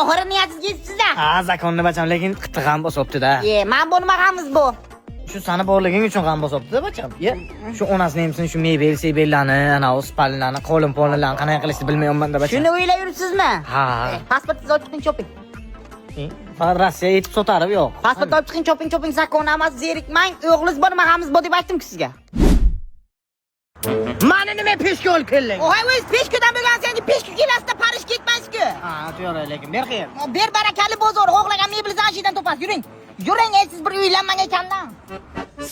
oxiri niyatsiz ketibsiz-da. Ha, zakonni bacham, lekin qitti ham bosibdi-da. Men bu nima qilamiz bu? Shu sani borliging uchun ham bosibdi-da bacham. Shu onasini emsin, shu mebel, sebellarni, ana spallarni, qo'lim-po'linlarni qanday qilishni bilmayapman-da bacham. Shuni o'ylab yuribsizmi? Ha. Pasportingizni olib chiqing, choping. Faqat Rossiyaga yetib sotarib yo'q. Pasport olib chiqing, choping, zakon emas, zerikmang. O'g'lingiz bor, nima qilamiz bu deb aytdim-ku sizga. Mani nima peshka olib kelding? Voy, o'z peshkadan bo'lgansiz, endi peshka kelasizda Parij ketmaysiz-ku. Ha, to'g'ri, lekin ber xayr. Ber barakali bozor, xohlagan mebelni anshidan topasiz. Yuring. Yuring, siz bir uylanmagan ekandan.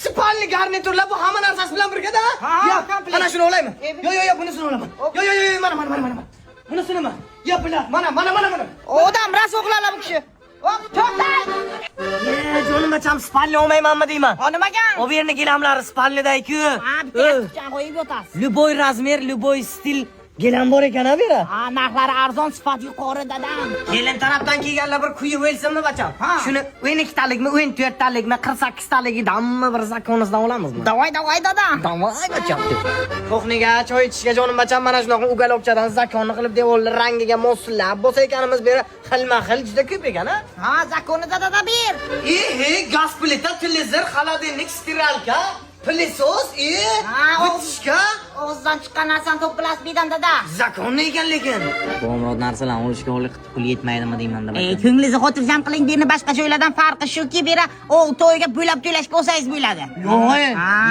Spalni garniturlar bu hamma narsasi bilan birga-da. Yo, ana shuni olaymi? Yo, bunisini olaman. Yo, mana. Bunisini man. Yo, bilan, mana. Odam ras o'g'lanlar bu kishi. Hop, to'xtang. Jonim bacham, spalni olmaymanmi deyman. Nimaga? O yerni gilamlari spalniday-ku. Ha, bitta kuchani qo'yib yotasiz. Любой размер, любой stil gilam bor ekan-a bu yerda. Ha, narxlari arzon, sifat yuqori dadam. Kelin tarafdan kelganlar bir kuyi bo'lsinmi bacham? Shuni 12 talikmi, 14 talikmi, 48 talikdanmi bir zakonimizdan olamizmi? Davay dadam. Davay bacham. Qo'qniga, choy ichishga jonim bacham mana shunaqa ugalobchadan zakonni qilib devorlar rangiga moslab bo'lsa ekanimiz beri xilma-xil juda ko'p ekan-a? Ha, zakonida dada ber. Gaz plita, televizor, холодильник, stiralka, pылесос, bitishka. Og'izdan chiqqan narsani to'pilasiz biydan dada. Zakonni ekan lekin. Bo'lmod narsalarni olishga pul yetmaydimi deyman-da. Ko'nglingizni xotirjam qiling, bu yerni boshqa joylardan farqi shuki, bera o to'yga bo'ylab to'lashga olsangiz bo'ladi. Yo'q,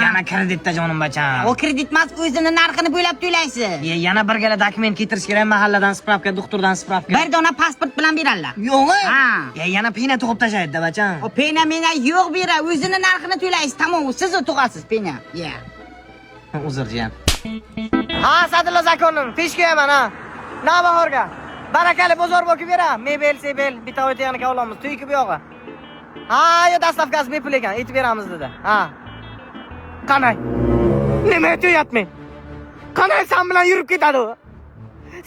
yana kreditda jonim bacham. O kredit emas, o'zini narxini bo'ylab to'laysiz. Yana bir gala dokument keltirish kerak, mahalladan spravka, doktordan spravka. Bir dona pasport bilan beradilar. Yo'q. Ha. Yana pena tug'ib tashlaydi-da bacham. O pena mena yo'q bera, o'zini narxini to'laysiz. Tamom, siz tug'asiz pena. Uzr jiyan. Ha, Sadulla zakonim, peshka mana. Navbahorga. Barakali bozor bo'lib bera. Mebel, sebel, bitta o'tayani olamiz. Tuyki bu yog'i. Ha, yo dastavkasi bepul ekan, aytib beramiz dedi. Ha. Qanay? Nima aytyapman? Qanay sen bilan yurib ketadi u?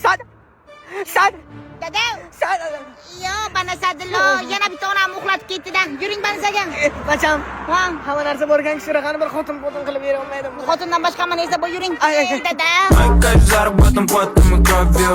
Sad. Dada. Yo, bana Sadulla, yana bitta onam uxlatib ketdi-da. Yuring banasaga. Bacham, Ha, hamma narsa borgan kishi qani bir xotin qilib bera olmaydim. xotindan boshqa mana esa bu yuring. Dada. Мои кайф заработан потом и кровью.